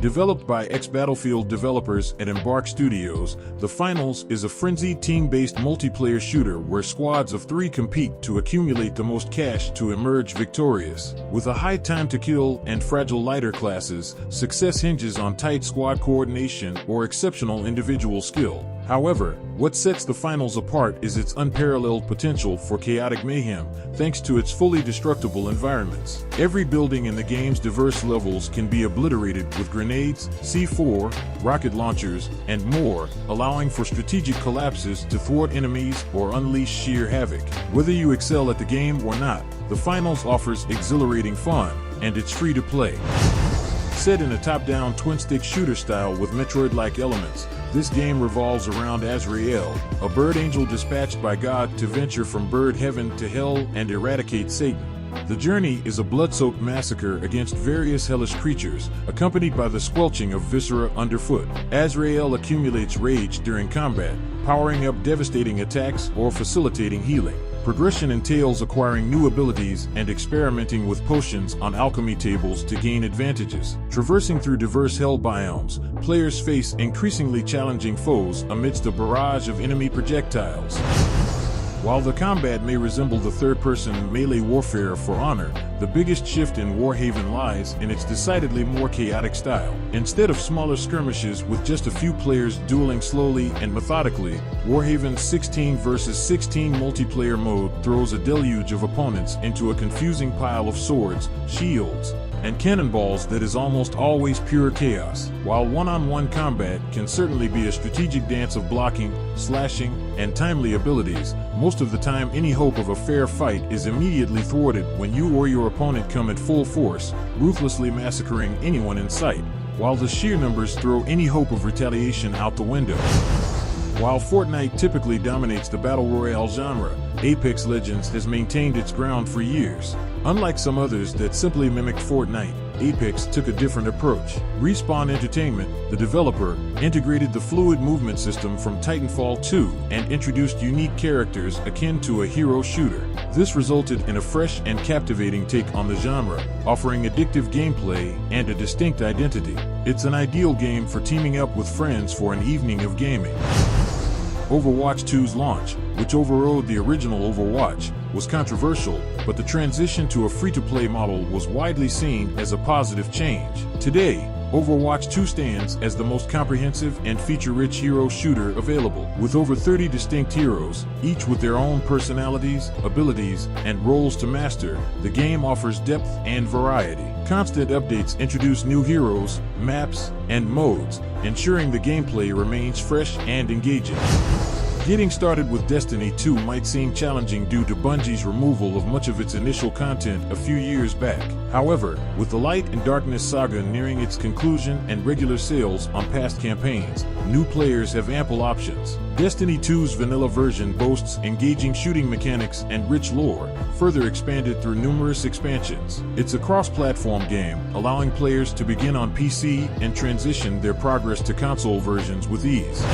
Developed by ex-Battlefield developers at Embark Studios, The Finals is a frenzied team-based multiplayer shooter where squads of 3 compete to accumulate the most cash to emerge victorious. With a high time to kill and fragile lighter classes, success hinges on tight squad coordination or exceptional individual skill. However, what sets The Finals apart is its unparalleled potential for chaotic mayhem, thanks to its fully destructible environments. Every building in the game's diverse levels can be obliterated with grenades, C4, rocket launchers, and more, allowing for strategic collapses to thwart enemies or unleash sheer havoc. Whether you excel at the game or not, The Finals offers exhilarating fun, and it's free to play. Set in a top-down twin-stick shooter style with Metroid-like elements, this game revolves around Azrael, a bird angel dispatched by God to venture from bird heaven to hell and eradicate Satan. The journey is a blood-soaked massacre against various hellish creatures, accompanied by the squelching of viscera underfoot. Azrael accumulates rage during combat, powering up devastating attacks or facilitating healing. Progression entails acquiring new abilities and experimenting with potions on alchemy tables to gain advantages. Traversing through diverse hell biomes, players face increasingly challenging foes amidst a barrage of enemy projectiles. While the combat may resemble the third-person melee warfare For Honor, the biggest shift in Warhaven lies in its decidedly more chaotic style. Instead of smaller skirmishes with just a few players dueling slowly and methodically, Warhaven's 16 vs 16 multiplayer mode throws a deluge of opponents into a confusing pile of swords, shields, and cannonballs that is almost always pure chaos. While one-on-one combat can certainly be a strategic dance of blocking, slashing, and timely abilities, most of the time any hope of a fair fight is immediately thwarted when you or your opponent come at full force, ruthlessly massacring anyone in sight, while the sheer numbers throw any hope of retaliation out the window. While Fortnite typically dominates the Battle Royale genre, Apex Legends has maintained its ground for years. Unlike some others that simply mimicked Fortnite, Apex took a different approach. Respawn Entertainment, the developer, integrated the fluid movement system from Titanfall 2 and introduced unique characters akin to a hero shooter. This resulted in a fresh and captivating take on the genre, offering addictive gameplay and a distinct identity. It's an ideal game for teaming up with friends for an evening of gaming. Overwatch 2's launch, which overrode the original Overwatch, was controversial, but the transition to a free-to-play model was widely seen as a positive change. Today, Overwatch 2 stands as the most comprehensive and feature-rich hero shooter available. With over 30 distinct heroes, each with their own personalities, abilities, and roles to master, the game offers depth and variety. Constant updates introduce new heroes, maps, and modes, ensuring the gameplay remains fresh and engaging. Getting started with Destiny 2 might seem challenging due to Bungie's removal of much of its initial content a few years back. However, with the Light and Darkness saga nearing its conclusion and regular sales on past campaigns, new players have ample options. Destiny 2's vanilla version boasts engaging shooting mechanics and rich lore, further expanded through numerous expansions. It's a cross-platform game, allowing players to begin on PC and transition their progress to console versions with ease.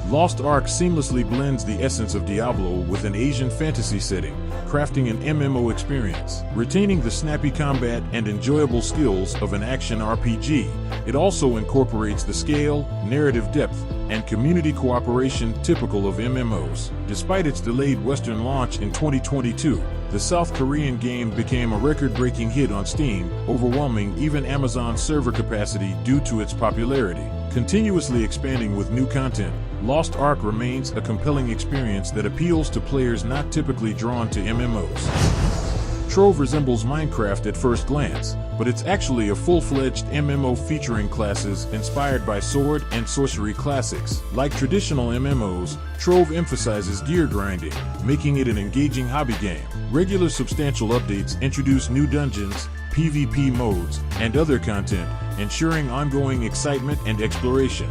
Lost Ark seamlessly blends the essence of Diablo with an Asian fantasy setting, crafting an MMO experience. Retaining the snappy combat and enjoyable skills of an action RPG, it also incorporates the scale, narrative depth, and community cooperation typical of MMOs. Despite its delayed Western launch in 2022, the South Korean game became a record-breaking hit on Steam, overwhelming even Amazon's server capacity due to its popularity. Continuously expanding with new content, Lost Ark remains a compelling experience that appeals to players not typically drawn to MMOs. Trove resembles Minecraft at first glance, but it's actually a full-fledged MMO featuring classes inspired by sword and sorcery classics. Like traditional MMOs, Trove emphasizes gear grinding, making it an engaging hobby game. Regular substantial updates introduce new dungeons, PvP modes, and other content, ensuring ongoing excitement and exploration.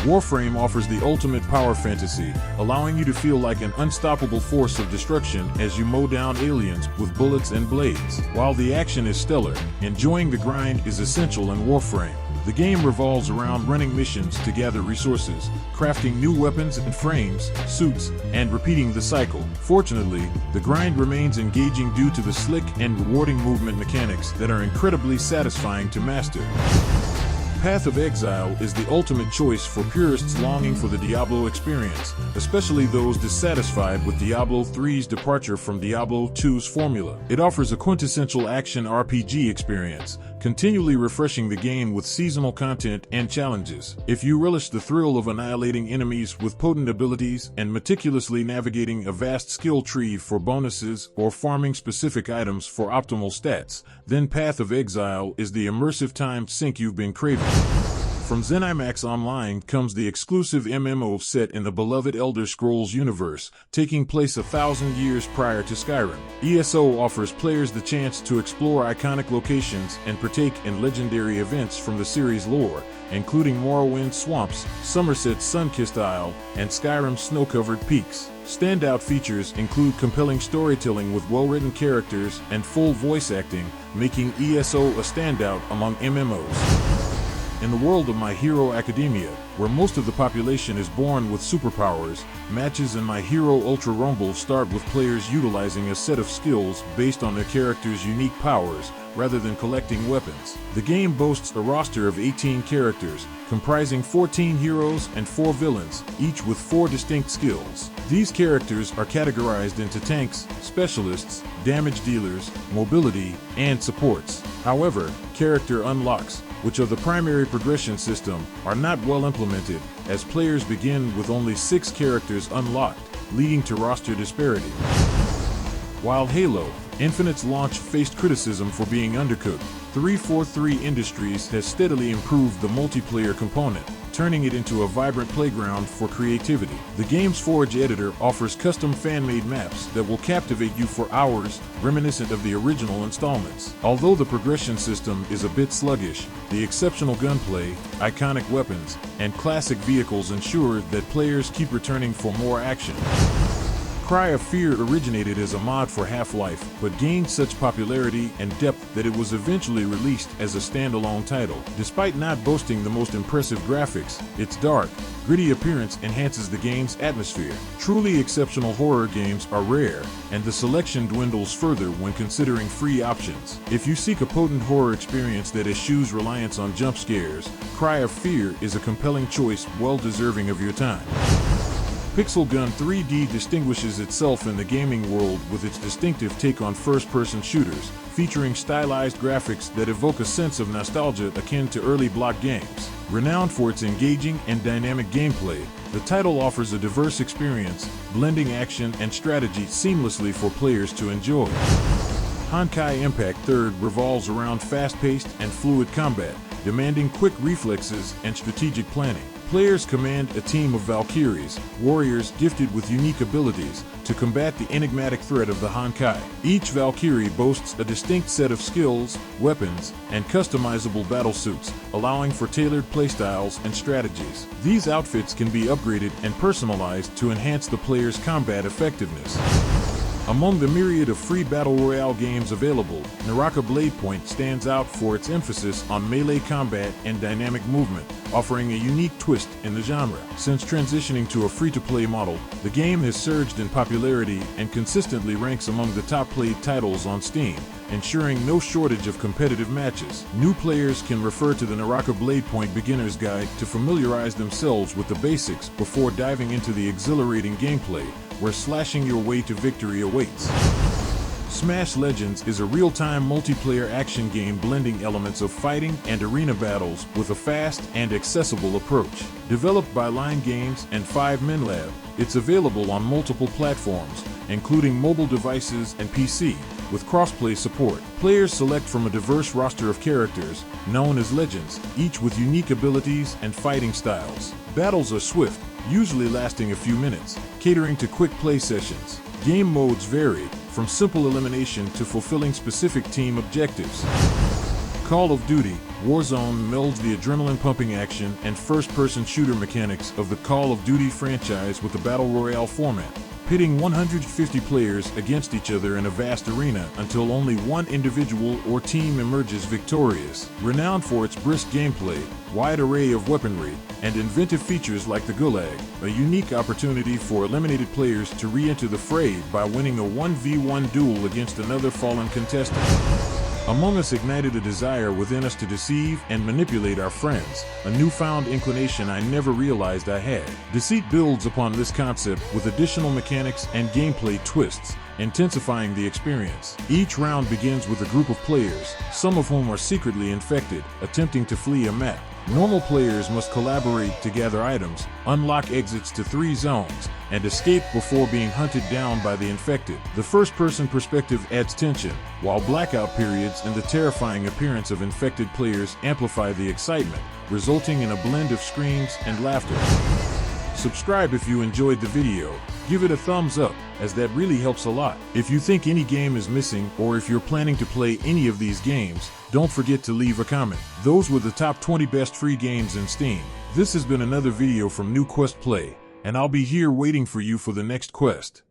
Warframe offers the ultimate power fantasy, allowing you to feel like an unstoppable force of destruction as you mow down aliens with bullets and blades. While the action is stellar, enjoying the grind is essential in Warframe. The game revolves around running missions to gather resources, crafting new weapons and frames, suits, and repeating the cycle. Fortunately, the grind remains engaging due to the slick and rewarding movement mechanics that are incredibly satisfying to master. Path of Exile is the ultimate choice for purists longing for the Diablo experience, especially those dissatisfied with Diablo 3's departure from Diablo 2's formula. It offers a quintessential action RPG experience, continually refreshing the game with seasonal content and challenges. If you relish the thrill of annihilating enemies with potent abilities and meticulously navigating a vast skill tree for bonuses or farming specific items for optimal stats, then Path of Exile is the immersive time sink you've been craving. From ZeniMax Online comes the exclusive MMO set in the beloved Elder Scrolls universe, taking place 1,000 years prior to Skyrim. ESO offers players the chance to explore iconic locations and partake in legendary events from the series lore, including Morrowind swamps, Somerset's sun-kissed isle, and Skyrim's snow-covered peaks. Standout features include compelling storytelling with well-written characters and full voice acting, making ESO a standout among MMOs. In the world of My Hero Academia, where most of the population is born with superpowers, matches in My Hero Ultra Rumble start with players utilizing a set of skills based on their character's unique powers, rather than collecting weapons. The game boasts a roster of 18 characters, comprising 14 heroes and 4 villains, each with 4 distinct skills. These characters are categorized into tanks, specialists, damage dealers, mobility, and supports. However, character unlocks, which are the primary progression system, are not well implemented, as players begin with only 6 characters unlocked, leading to roster disparity. While Halo Infinite's launch faced criticism for being undercooked, 343 Industries has steadily improved the multiplayer component, turning it into a vibrant playground for creativity. The game's Forge editor offers custom fan-made maps that will captivate you for hours, reminiscent of the original installments. Although the progression system is a bit sluggish, the exceptional gunplay, iconic weapons, and classic vehicles ensure that players keep returning for more action. Cry of Fear originated as a mod for Half-Life, but gained such popularity and depth that it was eventually released as a standalone title. Despite not boasting the most impressive graphics, its dark, gritty appearance enhances the game's atmosphere. Truly exceptional horror games are rare, and the selection dwindles further when considering free options. If you seek a potent horror experience that eschews reliance on jump scares, Cry of Fear is a compelling choice well deserving of your time. Pixel Gun 3D distinguishes itself in the gaming world with its distinctive take on first-person shooters, featuring stylized graphics that evoke a sense of nostalgia akin to early block games. Renowned for its engaging and dynamic gameplay, the title offers a diverse experience, blending action and strategy seamlessly for players to enjoy. Honkai Impact 3 revolves around fast-paced and fluid combat, demanding quick reflexes and strategic planning. Players command a team of Valkyries, warriors gifted with unique abilities, to combat the enigmatic threat of the Honkai. Each Valkyrie boasts a distinct set of skills, weapons, and customizable battlesuits, allowing for tailored playstyles and strategies. These outfits can be upgraded and personalized to enhance the player's combat effectiveness. Among the myriad of free Battle Royale games available, Naraka Bladepoint stands out for its emphasis on melee combat and dynamic movement, offering a unique twist in the genre. Since transitioning to a free-to-play model, the game has surged in popularity and consistently ranks among the top-played titles on Steam, ensuring no shortage of competitive matches. New players can refer to the Naraka Bladepoint Beginner's Guide to familiarize themselves with the basics before diving into the exhilarating gameplay, where slashing your way to victory awaits. Smash Legends is a real-time multiplayer action game blending elements of fighting and arena battles with a fast and accessible approach. Developed by Line Games and 5min Lab, it's available on multiple platforms, including mobile devices and PC, with crossplay support. Players select from a diverse roster of characters, known as Legends, each with unique abilities and fighting styles. Battles are swift, usually lasting a few minutes, catering to quick play sessions. Game modes vary, from simple elimination to fulfilling specific team objectives. Call of Duty Warzone melds the adrenaline-pumping action and first-person shooter mechanics of the Call of Duty franchise with the Battle Royale format, pitting 150 players against each other in a vast arena until only one individual or team emerges victorious. Renowned for its brisk gameplay, wide array of weaponry, and inventive features like the Gulag, a unique opportunity for eliminated players to re-enter the fray by winning a 1v1 duel against another fallen contestant. Among Us ignited a desire within us to deceive and manipulate our friends, a newfound inclination I never realized I had. Deceit builds upon this concept with additional mechanics and gameplay twists, intensifying the experience. Each round begins with a group of players, some of whom are secretly infected, attempting to flee a map. Normal players must collaborate to gather items, unlock exits to 3 zones, and escape before being hunted down by the infected. The first-person perspective adds tension, while blackout periods and the terrifying appearance of infected players amplify the excitement, resulting in a blend of screams and laughter. Subscribe if you enjoyed the video. Give it a thumbs up, as that really helps a lot. If you think any game is missing, or if you're planning to play any of these games, don't forget to leave a comment. Those were the top 20 best free games in Steam. This has been another video from New Quest Play, and I'll be here waiting for you for the next quest.